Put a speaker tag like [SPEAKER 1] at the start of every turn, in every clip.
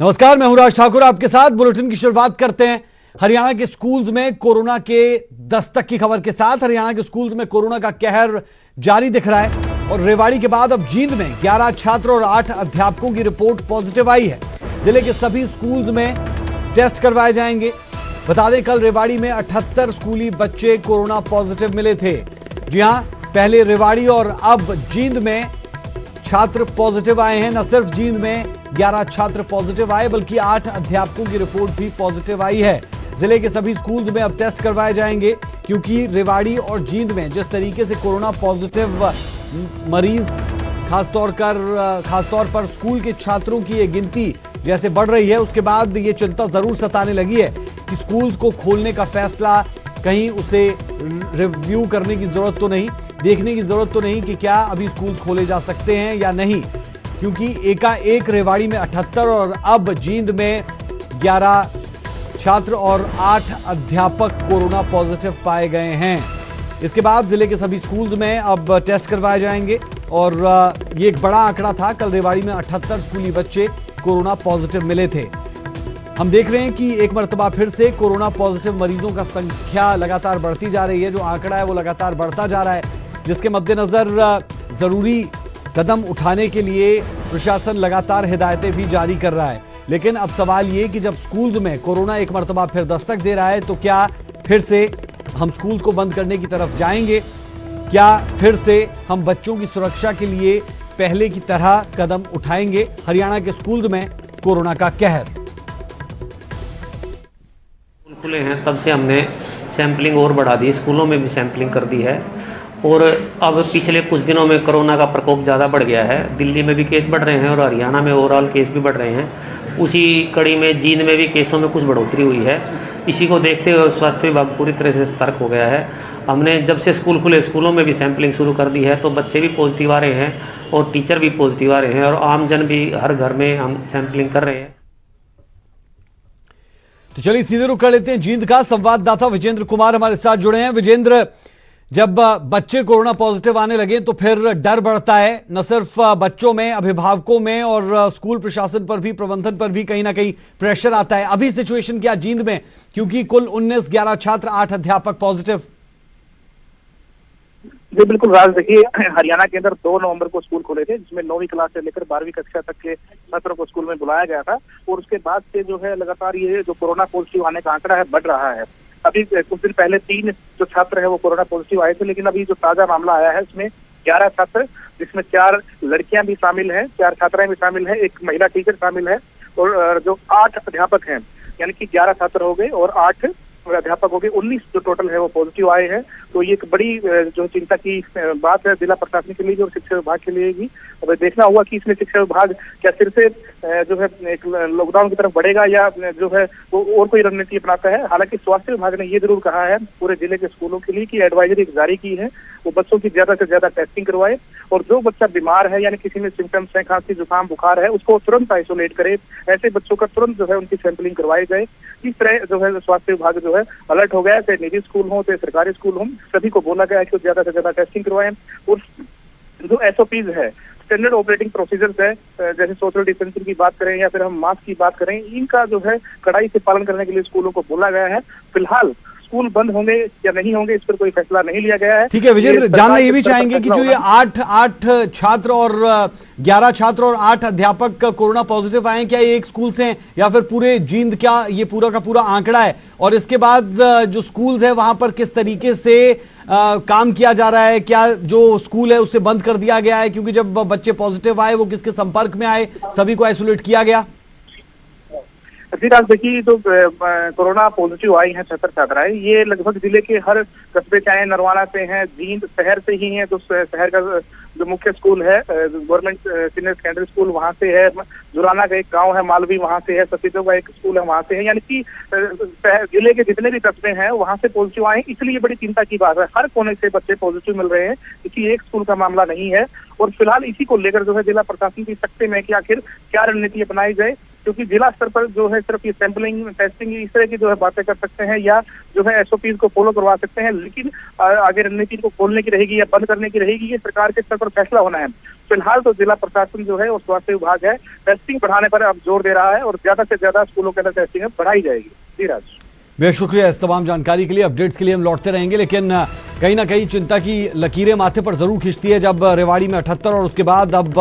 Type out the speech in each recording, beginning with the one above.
[SPEAKER 1] नमस्कार, मैं हूं राज ठाकुर। आपके साथ बुलेटिन की शुरुआत करते हैं हरियाणा के स्कूल्स में कोरोना के दस्तक की खबर के साथ। हरियाणा के स्कूल्स में कोरोना का कहर जारी दिख रहा है और रेवाड़ी के बाद अब जींद में 11 छात्र और 8 अध्यापकों की रिपोर्ट पॉजिटिव आई है। जिले के सभी स्कूल्स में टेस्ट करवाए जाएंगे। बता दें, कल रेवाड़ी में 78 स्कूली बच्चे कोरोना पॉजिटिव मिले थे। जी हां, पहले रेवाड़ी और अब जींद में छात्र पॉजिटिव आए हैं। न सिर्फ जींद में 11 छात्र पॉजिटिव आए, बल्कि 8 अध्यापकों की रिपोर्ट भी पॉजिटिव आई है। जिले के सभी स्कूल्स में अब टेस्ट करवाए जाएंगे, क्योंकि रेवाड़ी और जींद में जिस तरीके से कोरोना पॉजिटिव मरीज खासतौर पर स्कूल के छात्रों की ये गिनती जैसे बढ़ रही है, उसके बाद ये चिंता जरूर सताने लगी है कि स्कूल्स को खोलने का फैसला कहीं उसे रिव्यू करने की जरूरत तो नहीं, देखने की जरूरत तो नहीं कि क्या अभी स्कूल खोले जा सकते हैं या नहीं, क्योंकि एकाएक रेवाड़ी में 78 और अब जींद में 11 छात्र और 8 अध्यापक कोरोना पॉजिटिव पाए गए हैं। इसके बाद जिले के सभी स्कूल्स में अब टेस्ट करवाए जाएंगे और ये एक बड़ा आंकड़ा था। कल रेवाड़ी में 78 स्कूली बच्चे कोरोना पॉजिटिव मिले थे। हम देख रहे हैं कि एक मर्तबा फिर से कोरोना पॉजिटिव मरीजों का संख्या लगातार बढ़ती जा रही है। जो आंकड़ा है वो लगातार बढ़ता जा रहा है, जिसके मद्देनजर जरूरी कदम उठाने के लिए प्रशासन लगातार हिदायतें भी जारी कर रहा है। लेकिन अब सवाल ये कि जब स्कूल्स में कोरोना एक मर्तबा फिर दस्तक दे रहा है, तो क्या फिर से हम स्कूल्स को बंद करने की तरफ जाएंगे? क्या फिर से हम बच्चों की सुरक्षा के लिए पहले की तरह कदम उठाएंगे? हरियाणा के स्कूल्स में कोरोना का कहर।
[SPEAKER 2] खुले हैं तब से हमने सैंपलिंग और बढ़ा दी, स्कूलों में भी सैंपलिंग कर दी है। और अब पिछले कुछ दिनों में कोरोना का प्रकोप ज़्यादा बढ़ गया है। दिल्ली में भी केस बढ़ रहे हैं और हरियाणा में ओवरऑल केस भी बढ़ रहे हैं। उसी कड़ी में जींद में भी केसों में कुछ बढ़ोतरी हुई है। इसी को देखते हुए स्वास्थ्य विभाग पूरी तरह से सतर्क हो गया है। हमने जब से स्कूल खुले, स्कूलों में भी सैंपलिंग शुरू कर दी है, तो बच्चे भी पॉजिटिव आ रहे हैं और टीचर भी पॉजिटिव आ रहे हैं और आमजन भी हर घर में हम सैंपलिंग कर रहे हैं।
[SPEAKER 1] तो चलिए सीधे रुख कर लेते हैं जींद का। संवाददाता विजेंद्र कुमार हमारे साथ जुड़े हैं। विजेंद्र, जब बच्चे कोरोना पॉजिटिव आने लगे तो फिर डर बढ़ता है, न सिर्फ बच्चों में, अभिभावकों में और स्कूल प्रशासन पर भी, प्रबंधन पर भी कहीं ना कहीं प्रेशर आता है। अभी सिचुएशन क्या जींद में, क्योंकि कुल 19 11 छात्र 8 अध्यापक पॉजिटिव?
[SPEAKER 3] जी बिल्कुल राज, देखिए हरियाणा के अंदर 2 नवंबर को स्कूल खोले थे, जिसमें 9वीं क्लास से लेकर 12वीं कक्षा तक के छात्रों को स्कूल में बुलाया गया था। और उसके बाद से जो है लगातार ये जो कोरोना पॉजिटिव आने का आंकड़ा है बढ़ रहा है। अभी कुछ दिन पहले 3 जो छात्र है वो कोरोना पॉजिटिव आए थे, लेकिन अभी जो ताजा मामला आया है उसमें 11 छात्र, जिसमें 4 लड़कियां भी शामिल हैं, 4 छात्राएं भी शामिल हैं, एक महिला टीचर शामिल है और जो 8 अध्यापक हैं, यानी कि 11 छात्र हो गए और 8 अध्यापक हो गए। 19 जो टोटल है वो पॉजिटिव आए हैं। तो ये एक बड़ी जो चिंता की बात है जिला प्रशासन के लिए भी और शिक्षा विभाग के लिए भी। अब देखना होगा कि इसमें शिक्षा विभाग क्या फिर से जो है एक लॉकडाउन की तरफ बढ़ेगा या जो है वो और कोई रणनीति अपनाता है। हालांकि स्वास्थ्य विभाग ने ये जरूर कहा है पूरे जिले के स्कूलों के लिए कि एडवाइजरी जारी की है, वो बच्चों की ज्यादा से ज्यादा टेस्टिंग करवाए और जो बच्चा बीमार है यानी किसी में सिम्टम्स है, खांसी जुकाम बुखार है, उसको तुरंत आइसोलेट करे। ऐसे बच्चों का तुरंत जो है उनकी सैंपलिंग करवाई जाए। इस तरह जो है स्वास्थ्य विभाग जो है अलर्ट हो गया, चाहे निजी स्कूल हो चाहे सरकारी स्कूल हो, सभी को बोला गया है कि ज्यादा से ज्यादा टेस्टिंग करवाएं। और जो SOPs है, स्टैंडर्ड ऑपरेटिंग प्रोसीजर्स है, जैसे सोशल डिस्टेंसिंग की बात करें या फिर हम मास्क की बात करें, इनका जो है कड़ाई से पालन करने के लिए स्कूलों को बोला गया है। फिलहाल स्कूल बंद होंगे या नहीं होंगे इस पर कोई फैसला नहीं लिया गया है।
[SPEAKER 1] ठीक है विजेंद्र, जानना ये भी चाहेंगे कि जो ये 8 छात्र और 11 छात्र और 8 अध्यापक कोरोना पॉजिटिव आए, क्या ये एक स्कूल से हैं या फिर पूरे जींद, क्या ये पूरा का पूरा आंकड़ा है? और इसके बाद जो स्कूल्स है वहां पर किस तरीके से काम किया जा रहा है? क्या जो स्कूल है उसे बंद कर दिया गया है क्योंकि जब बच्चे पॉजिटिव आए वो किसके संपर्क में आए, सभी को आइसोलेट किया गया?
[SPEAKER 3] जी राज, देखिए जो कोरोना पॉजिटिव आई हैं छात्र छात्राएं, ये लगभग जिले के हर कस्बे, चाहे नरवाना से हैं, जींद शहर से ही हैं। तो शहर का जो मुख्य स्कूल है गवर्नमेंट सीनियर सेकेंडरी स्कूल वहां से है, जुराना का एक गांव है मालवी वहां से है, सतीजों का एक स्कूल है वहां से है, यानी कि जिले के जितने भी कस्बे हैं वहां से पॉजिटिव आए। इसलिए बड़ी चिंता की बात है, हर कोने से बच्चे पॉजिटिव मिल रहे हैं, किसी एक स्कूल का मामला नहीं है। और फिलहाल इसी को लेकर जो है जिला प्रशासन की सख्ती में कि आखिर क्या रणनीति अपनाई जाए। क्योंकि जिला स्तर पर जो है सिर्फ ये सैंपलिंग टेस्टिंग इस तरह की जो है बातें कर सकते हैं या जो है एसओपी को फॉलो करवा सकते हैं, लेकिन आगे रणनीति को खोलने की रहेगी या बंद करने की रहेगी, ये सरकार के स्तर पर फैसला होना है। फिलहाल तो जिला प्रशासन जो है और स्वास्थ्य विभाग है टेस्टिंग बढ़ाने पर अब जोर दे रहा है और ज्यादा से ज्यादा स्कूलों के अंदर टेस्टिंग बढ़ाई जाएगी। जी राज,
[SPEAKER 1] बेहद शुक्रिया इस तमाम जानकारी के लिए। अपडेट्स के लिए हम लौटते रहेंगे, लेकिन कहीं ना कहीं चिंता की लकीरें माथे पर जरूर खींचती है जब रेवाड़ी में 78 और उसके बाद अब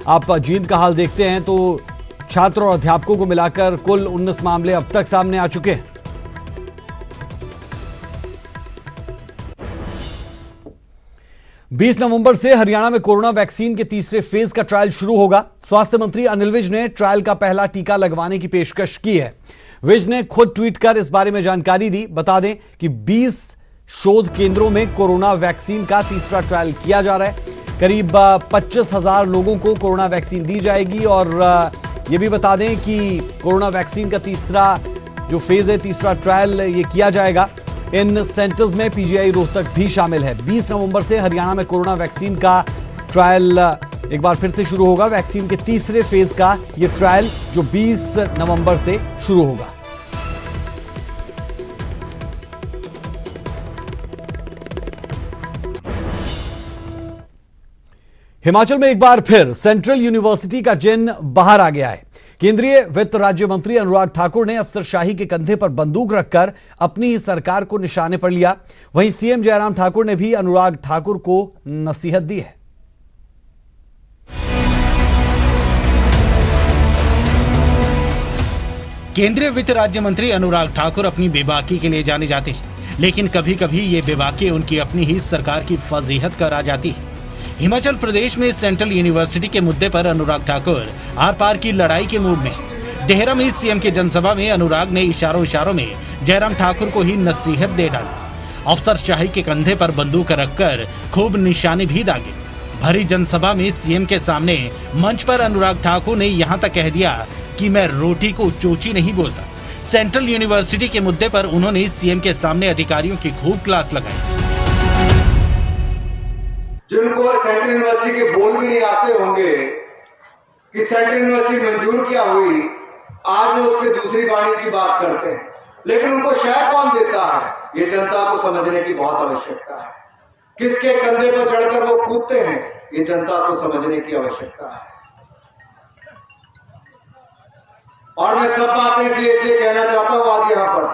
[SPEAKER 1] आप जींद का हाल देखते हैं तो छात्र और अध्यापकों को मिलाकर कुल 19 मामले अब तक सामने आ चुके हैं। 20 नवंबर से हरियाणा में कोरोना वैक्सीन के तीसरे फेज का ट्रायल शुरू होगा। स्वास्थ्य मंत्री अनिल विज ने ट्रायल का पहला टीका लगवाने की पेशकश की है। विज ने खुद ट्वीट कर इस बारे में जानकारी दी। बता दें कि 20 शोध केंद्रों में कोरोना वैक्सीन का तीसरा ट्रायल किया जा रहा है। करीब 25,000 लोगों को कोरोना वैक्सीन दी जाएगी और यह भी बता दें कि कोरोना वैक्सीन का तीसरा जो फेज है, तीसरा ट्रायल ये किया जाएगा। इन सेंटर्स में पीजीआई रोहतक भी शामिल है। 20 नवंबर से हरियाणा में कोरोना वैक्सीन का ट्रायल एक बार फिर से शुरू होगा। वैक्सीन के तीसरे फेज का ये ट्रायल जो 20 नवंबर से शुरू होगा। हिमाचल में एक बार फिर सेंट्रल यूनिवर्सिटी का जिन बाहर आ गया है। केंद्रीय वित्त राज्य मंत्री अनुराग ठाकुर ने अफसरशाही के कंधे पर बंदूक रखकर अपनी ही सरकार को निशाने पर लिया। वहीं सीएम जयराम ठाकुर ने भी अनुराग ठाकुर को नसीहत दी है।
[SPEAKER 4] केंद्रीय वित्त राज्य मंत्री अनुराग ठाकुर अपनी बेबाकी के लिए जाने जाते हैं, लेकिन कभी कभी ये बेबाकी उनकी अपनी ही सरकार की फजीहत कर आ जाती है। हिमाचल प्रदेश में सेंट्रल यूनिवर्सिटी के मुद्दे पर अनुराग ठाकुर आर पार की लड़ाई के मूड में। देहरा में सीएम की जनसभा में अनुराग ने इशारों में जयराम ठाकुर को ही नसीहत दे डाली। अफसरशाही के कंधे पर बंदूक रखकर खूब निशाने भी दागे। भरी जनसभा में सीएम के सामने मंच पर अनुराग ठाकुर ने यहां तक कह दिया कि मैं रोटी को चोची नहीं बोलता। सेंट्रल यूनिवर्सिटी के मुद्दे पर उन्होंने सीएम के सामने अधिकारियों की खूब क्लास लगाई।
[SPEAKER 5] जिनको सेंट्रल यूनिवर्सिटी के बोल भी नहीं आते होंगे कि सेंट्रल यूनिवर्सिटी मंजूर क्या हुई, आज वो उसके दूसरी वाणी की बात करते हैं, लेकिन उनको शय कौन देता है, ये जनता को समझने की बहुत आवश्यकता है। किसके कंधे पर चढ़कर वो कूदते हैं, ये जनता को समझने की आवश्यकता है। और मैं सब बातें इसलिए कहना चाहता हूं आज यहां पर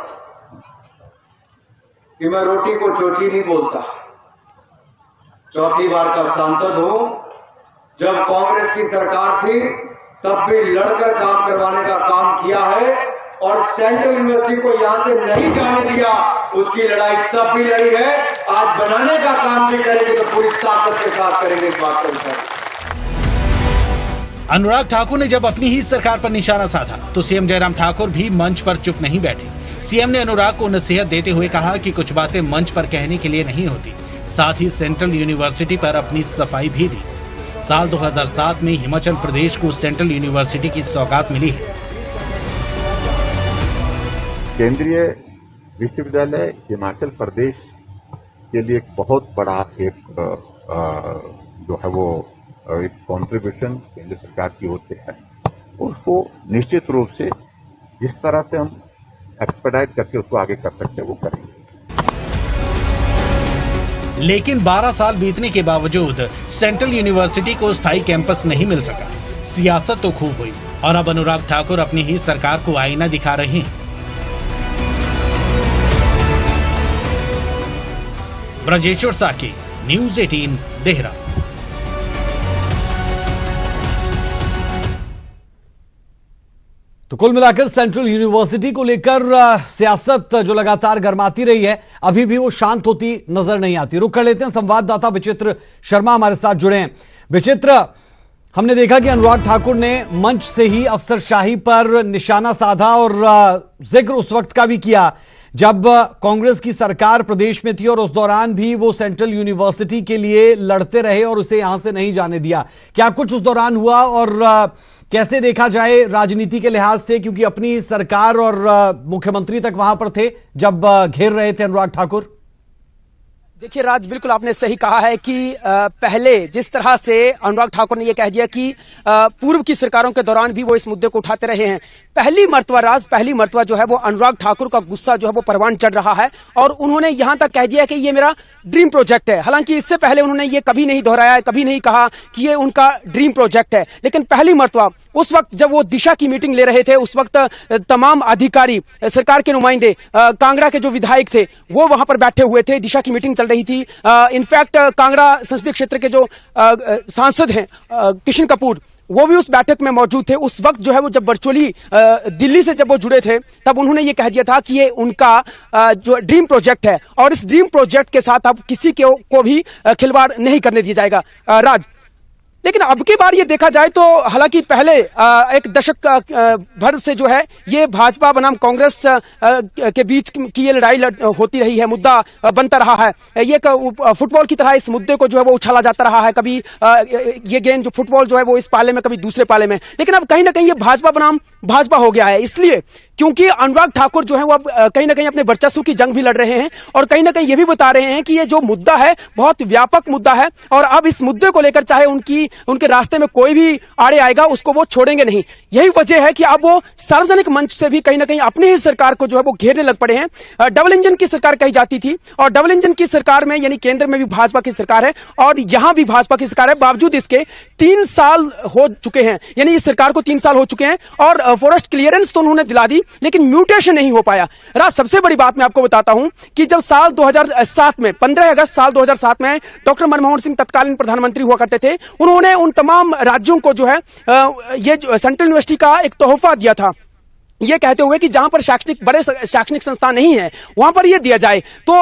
[SPEAKER 5] कि मैं रोटी को चोची नहीं बोलता। चौथी बार का सांसद हूं। जब कांग्रेस की सरकार थी तब भी लड़कर काम करवाने का काम किया है और सेंट्रल यूनिवर्सिटी को यहां से नहीं जाने दिया, उसकी लड़ाई तब भी लड़ी है। आज बनाने का काम भी करेंगे तो पूरी ताकत के साथ करेंगे, इस बात को।
[SPEAKER 4] अनुराग ठाकुर ने जब अपनी ही सरकार पर निशाना साधा तो सीएम जयराम ठाकुर भी मंच पर चुप नहीं बैठे। सीएम ने अनुराग को नसीहत देते हुए कहा कि कुछ बातें मंच पर कहने के लिए नहीं होती। साथ ही सेंट्रल यूनिवर्सिटी पर अपनी सफाई भी दी। साल 2007 में हिमाचल प्रदेश को सेंट्रल यूनिवर्सिटी की सौगात मिली है।
[SPEAKER 6] केंद्रीय विश्वविद्यालय हिमाचल प्रदेश के लिए एक बहुत बड़ा एक जो है वो एक कॉन्ट्रीब्यूशन केंद्र सरकार की ओर से है। उसको निश्चित रूप से जिस तरह से हम एक्सपेडाइट करके उसको आगे कर सकते हैं वो करेंगे।
[SPEAKER 4] लेकिन 12 साल बीतने के बावजूद सेंट्रल यूनिवर्सिटी को स्थायी कैंपस नहीं मिल सका। सियासत तो खूब हुई और अब अनुराग ठाकुर अपनी ही सरकार को आईना दिखा रहे हैं। ब्रजेश्वर साकी, न्यूज़ 18, देहरा।
[SPEAKER 1] तो कुल मिलाकर सेंट्रल यूनिवर्सिटी को लेकर सियासत जो लगातार गर्माती रही है, अभी भी वो शांत होती नजर नहीं आती। रुक कर लेते हैं, संवाददाता विचित्र शर्मा हमारे साथ जुड़े हैं। विचित्र, हमने देखा कि अनुराग ठाकुर ने मंच से ही अफसरशाही पर निशाना साधा और जिक्र उस वक्त का भी किया जब कांग्रेस की सरकार प्रदेश में थी और उस दौरान भी वो सेंट्रल यूनिवर्सिटी के लिए लड़ते रहे और उसे यहां से नहीं जाने दिया। क्या कुछ उस दौरान हुआ और कैसे देखा जाए राजनीति के लिहाज से, क्योंकि अपनी सरकार और मुख्यमंत्री तक वहां पर थे जब घेर रहे थे अनुराग ठाकुर?
[SPEAKER 7] देखिए राज, बिल्कुल आपने सही कहा है कि पहले जिस तरह से अनुराग ठाकुर ने यह कह दिया कि पूर्व की सरकारों के दौरान भी वो इस मुद्दे को उठाते रहे हैं। पहली मर्तबा जो है वो अनुराग ठाकुर का गुस्सा जो है वो परवान चढ़ रहा है और उन्होंने यहां तक कह दिया कि ये मेरा ड्रीम प्रोजेक्ट है। हालांकि इससे पहले उन्होंने ये कभी नहीं दोहराया, कभी नहीं कहा कि ये उनका ड्रीम प्रोजेक्ट है, लेकिन पहली मर्तबा उस वक्त जब वो दिशा की मीटिंग ले रहे थे, उस वक्त तमाम अधिकारी, सरकार के नुमाइंदे, कांगड़ा के जो विधायक थे वो वहां पर बैठे हुए थे, दिशा की मीटिंग चल रही थी। इनफैक्ट कांगड़ा संसदीय क्षेत्र के जो सांसद हैं किशन कपूर, वो भी उस बैठक में मौजूद थे। उस वक्त जो है वो जब वर्चुअली दिल्ली से जब वो जुड़े थे तब उन्होंने ये कह दिया था कि ये उनका जो ड्रीम प्रोजेक्ट है और इस ड्रीम प्रोजेक्ट के साथ अब किसी को भी खिलवाड़ नहीं करने दिया जाएगा। राज, लेकिन अब की बार ये देखा जाए तो हालांकि पहले एक दशक भर से जो है ये भाजपा बनाम कांग्रेस के बीच की ये लड़ाई होती रही है, मुद्दा बनता रहा है। ये फुटबॉल की तरह इस मुद्दे को जो है वो उछाला जाता रहा है, कभी ये गेंद जो फुटबॉल जो है वो इस पाले में, कभी दूसरे पाले में, लेकिन अब कहीं ना कहीं ये भाजपा बनाम भाजपा हो गया है। इसलिए क्योंकि अनुराग ठाकुर जो है वो अब कहीं ना कहीं अपने वर्चस्व की जंग भी लड़ रहे हैं और कहीं ना कहीं ये भी बता रहे हैं कि ये जो मुद्दा है बहुत व्यापक मुद्दा है और अब इस मुद्दे को लेकर चाहे उनके रास्ते में कोई भी आड़े आएगा उसको वो छोड़ेंगे नहीं। यही वजह है कि अब वो सार्वजनिक मंच से भी कहीं ना कहीं अपनी ही सरकार को जो है वो घेरने लग पड़े हैं। डबल इंजन की सरकार कही जाती थी और डबल इंजन की सरकार में यानी केंद्र में भी भाजपा की सरकार है और यहां भी भाजपा की सरकार है, बावजूद इसके 3 साल हो चुके हैं, यानी इस सरकार को 3 साल हो चुके हैं और फॉरेस्ट क्लियरेंस तो उन्होंने दिला दी लेकिन म्यूटेशन नहीं हो पाया। राज, सबसे बड़ी बात मैं आपको बताता हूं कि जब साल 2007 में 15 अगस्त साल 2007 में डॉक्टर मनमोहन सिंह तत्कालीन प्रधानमंत्री हुआ करते थे, उन्होंने उन तमाम राज्यों को जो है ये सेंट्रल यूनिवर्सिटी का एक तोहफा दिया था, ये कहते हुए कि जहां पर बड़े शैक्षणिक संस्थान नहीं है वहां पर ये दिया जाए। तो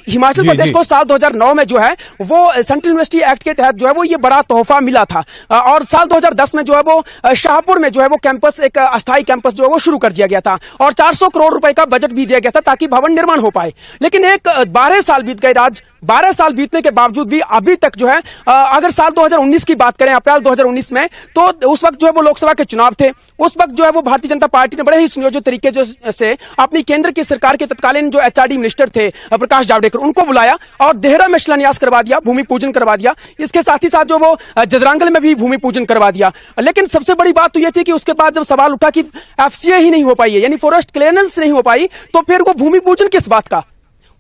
[SPEAKER 7] हिमाचल प्रदेश को साल 2009 में जो है वो सेंट्रल यूनिवर्सिटी एक्ट के तहत जो है वो ये बड़ा तोहफा मिला था और साल 2010 में जो है वो शाहपुर में जो है वो कैंपस, एक अस्थायी कैंपस जो है वो शुरू कर दिया गया था और 400 करोड़ रुपए का बजट भी दिया गया था ताकि भवन निर्माण हो पाए। लेकिन 12 साल बीत गए राज, 12 साल बीतने के बावजूद भी अभी तक जो है अगर साल 2019 की बात करें, अप्रैल 2019 में, तो उस वक्त जो है वो लोकसभा के चुनाव थे, उस वक्त जो है वो भारतीय जनता पार्टी ने बड़े ही सुनियोजित तरीके से अपनी केंद्र की सरकार के तत्कालीन जो एचआरडी मिनिस्टर थे प्रकाश जावड़ेकर, उनको बुलाया और देहरा में शिलान्यास करवा दिया, भूमि पूजन करवा दिया। इसके साथ ही साथ जो वो जदरांगल में भी भूमि पूजन करवा दिया। लेकिन सबसे बड़ी बात तो यह थी कि उसके बाद जब सवाल उठा कि एफसीए ही नहीं हो पाई है, यानी फॉरेस्ट क्लियरेंस नहीं हो पाई, तो फिर वो भूमि पूजन किस बात का।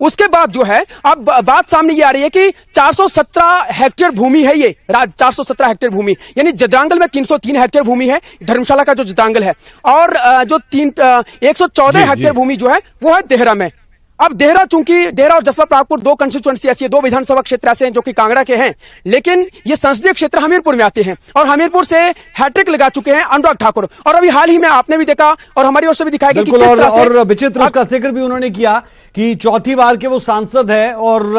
[SPEAKER 7] उसके बाद जो है अब बात सामने ये आ रही है कि 417 हेक्टेयर भूमि है ये राज, 417 हेक्टेयर भूमि, यानी जदरांगल में 303 हेक्टेयर भूमि है, धर्मशाला का जो जदरांगल है, और जो 114 हेक्टेयर भूमि जो है वो है देहरा में। अब देहरा, चूंकि देहरा और जसपा परागपुर 2 कंस्टिट्यूएंसी ऐसी है, 2 विधानसभा क्षेत्र ऐसे हैं जो कि कांगड़ा के हैं, लेकिन ये संसदीय क्षेत्र हमीरपुर में आते हैं और हमीरपुर से हैट्रिक लगा चुके हैं अनुराग ठाकुर। और अभी हाल ही में आपने भी देखा और हमारी ओर से भी दिखाया कि किस तरह से,
[SPEAKER 1] और विचित्र उसका जिक्र भी उन्होंने किया कि चौथी बार के वो सांसद है और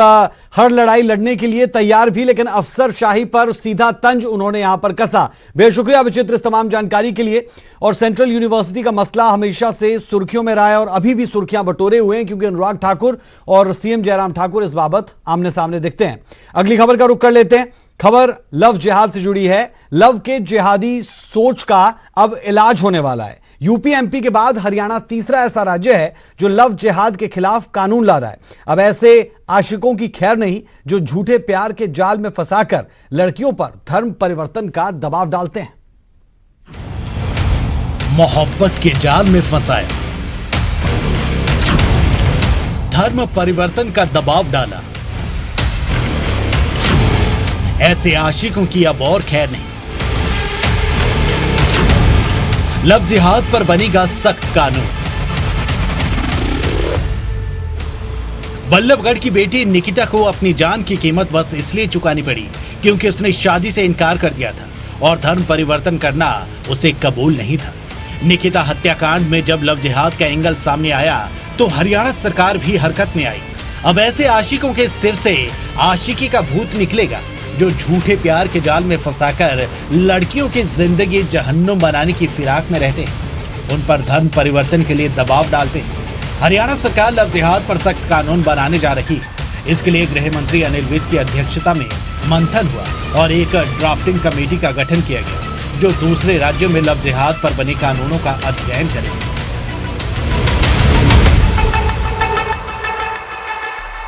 [SPEAKER 1] हर लड़ाई लड़ने के लिए तैयार भी, लेकिन अफसरशाही पर सीधा तंज उन्होंने यहां पर कसा। बेहद शुक्रिया विचित्र इस तमाम जानकारी के लिए। और सेंट्रल यूनिवर्सिटी का मसला हमेशा से सुर्खियों में रहा है और अभी भी सुर्खियां बटोरे हुए हैं क्योंकि अनुराग ठाकुर और सीएम जयराम ठाकुर इस बाबत आमने सामने दिखते हैं। अगली खबर का रुख कर लेते हैं। खबर लव जिहाद से जुड़ी है। लव के जिहादी सोच का अब इलाज होने वाला है। यूपी एमपी के बाद हरियाणा तीसरा ऐसा राज्य है जो लव जिहाद के खिलाफ कानून ला रहा है। अब ऐसे आशिकों की खैर नहीं जो झूठे प्यार के जाल में फंसाकर लड़कियों पर धर्म परिवर्तन का दबाव डालते हैं।
[SPEAKER 4] मोहब्बत के जाल में फंसाया, धर्म परिवर्तन का दबाव डाला, ऐसे आशिकों की अब और खैर नहीं। लव जिहाद पर बनेगा सख्त कानून। बल्लभगढ़ की बेटी निकिता को अपनी जान की कीमत बस इसलिए चुकानी पड़ी क्योंकि उसने शादी से इनकार कर दिया था और धर्म परिवर्तन करना उसे कबूल नहीं था। निकिता हत्याकांड में जब लव जिहाद का एंगल सामने आया तो हरियाणा सरकार भी हरकत में आई। अब ऐसे आशिकों के सिर से आशिकी का भूत निकलेगा जो झूठे प्यार के जाल में फंसाकर लड़कियों की जिंदगी जहन्नुम बनाने की फिराक में रहते हैं, उन पर धर्म परिवर्तन के लिए दबाव डालते हैं। हरियाणा सरकार लव जिहाद पर सख्त कानून बनाने जा रही है। इसके लिए गृह मंत्री अनिल विज की अध्यक्षता में मंथन हुआ और एक ड्राफ्टिंग कमेटी का गठन किया गया जो दूसरे राज्यों में लव जिहाद पर बने कानूनों का अध्ययन करेगी।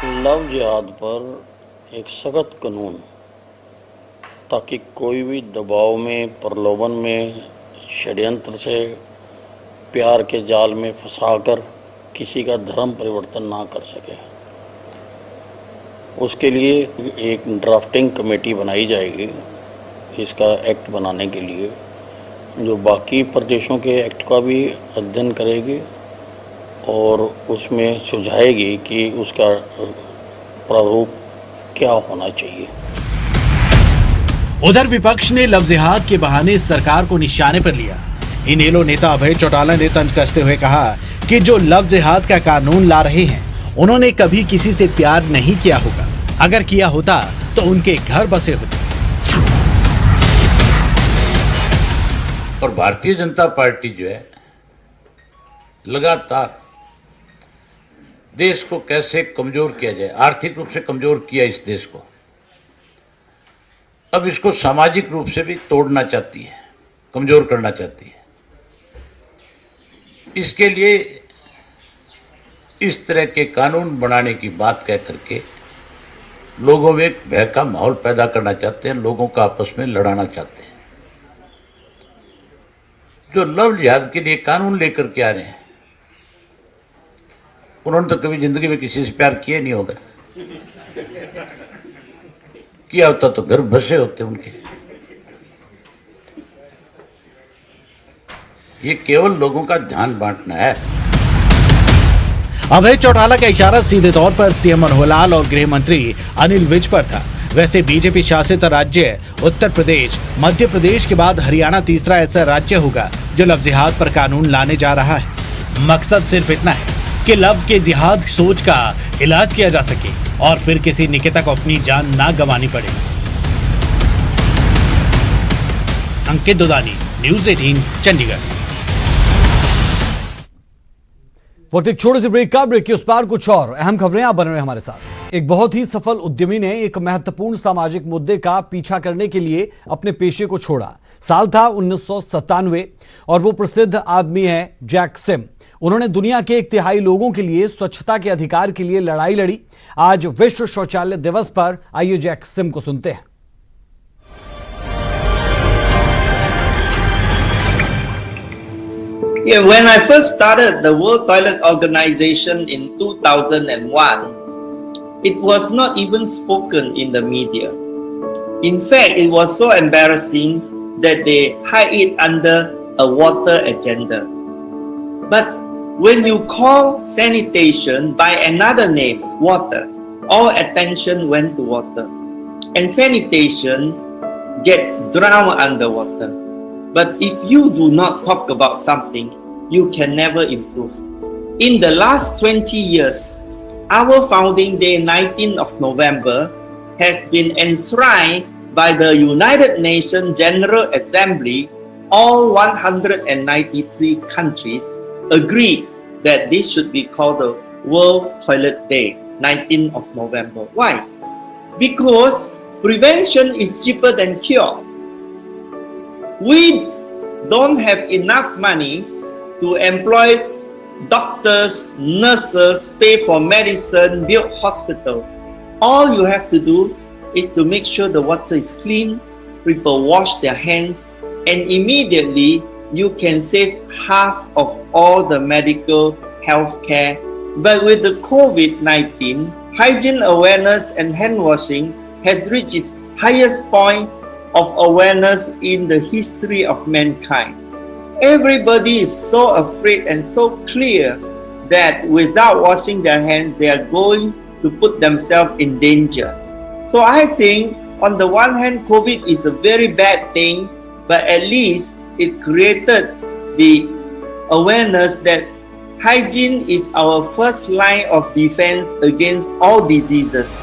[SPEAKER 8] लव जिहाद पर एक सख्त कानून, ताकि कोई भी दबाव में, प्रलोभन में, षड्यंत्र से, प्यार के जाल में फंसाकर किसी का धर्म परिवर्तन ना कर सके। उसके लिए एक ड्राफ्टिंग कमेटी बनाई जाएगी इसका एक्ट बनाने के लिए, जो बाकी प्रदेशों के एक्ट का भी अध्ययन करेगी और उसमें सुझाएगी कि उसका प्रारूप क्या होना चाहिए।
[SPEAKER 4] उधर विपक्ष ने लव जिहाद के बहाने सरकार को निशाने पर लिया। इनेलो नेता अभय चौटाला ने तंज कसते हुए कहा कि जो लव जिहाद का कानून ला रहे हैं, उन्होंने कभी किसी से प्यार नहीं किया होगा। अगर किया होता तो उनके घर बसे होते।
[SPEAKER 9] और भारतीय जनता पार्टी जो है लगातार देश को कैसे कमजोर किया जाए, आर्थिक रूप से कमजोर किया इस देश को, अब इसको सामाजिक रूप से भी तोड़ना चाहती है, कमजोर करना चाहती है। इसके लिए इस तरह के कानून बनाने की बात कह करके लोगों में एक भय का माहौल पैदा करना चाहते हैं, लोगों का आपस में लड़ाना चाहते हैं। जो लव जिहाद के लिए कानून लेकर के आ रहे हैं, उन्होंने तो कभी जिंदगी में किसी से प्यार किया नहीं होगा। किया होता तो घर बसे होते उनके। ये केवल लोगों का ध्यान बांटना है।
[SPEAKER 4] अभय चौटाला का इशारा सीधे तौर पर सीएम मनोहर लाल और गृह मंत्री अनिल विज पर था। वैसे बीजेपी शासित राज्य उत्तर प्रदेश, मध्य प्रदेश के बाद हरियाणा तीसरा ऐसा राज्य होगा जो लव जिहाद पर कानून लाने जा रहा है। मकसद सिर्फ इतना है कि लव के जिहाद सोच का इलाज किया जा सके और फिर किसी निकेता को अपनी जान ना गंवानी पड़े। अंकित दुदानी, न्यूज़ 18, चंडीगढ़।
[SPEAKER 1] वक्त एक छोटे से ब्रेक का, ब्रेक के उस पार कुछ और अहम खबरें, आप बने रहे हमारे साथ। एक बहुत ही सफल उद्यमी ने एक महत्वपूर्ण सामाजिक मुद्दे का पीछा करने के लिए अपने पेशे को छोड़ा। साल था 1997 और वो प्रसिद्ध आदमी है जैक सिम। उन्होंने दुनिया के 1/3 लोगों के लिए स्वच्छता के अधिकार के लिए लड़ाई लड़ी। आज विश्व शौचालय दिवस पर आइए जैक सिम को सुनते हैं।
[SPEAKER 10] Yeah, when I first started the World Toilet Organization in 2001, it was not even spoken in the media. In fact, it was so embarrassing that they hide it under a water agenda. But when you call sanitation by another name, water, all attention went to water. And sanitation gets drowned underwater. But if you do not talk about something, you can never improve. In the last 20 years, our founding day, 19th of November, has been enshrined by the United Nations General Assembly. All 193 countries agreed that this should be called the World Toilet Day, 19th of November. Why? Because prevention is cheaper than cure. We don't have enough money to employ doctors, nurses, pay for medicine, build hospital. All you have to do is to make sure the water is clean, people wash their hands, and immediately you can save half of all the medical health care. But with the COVID-19, hygiene awareness and hand washing has reached its highest point of awareness in the history of mankind. Everybody is so afraid and so clear that without washing their hands, they are going to put themselves in danger. So I think on the one hand, COVID is a very bad thing, but at least it created the awareness that hygiene is our first line of defense against all diseases.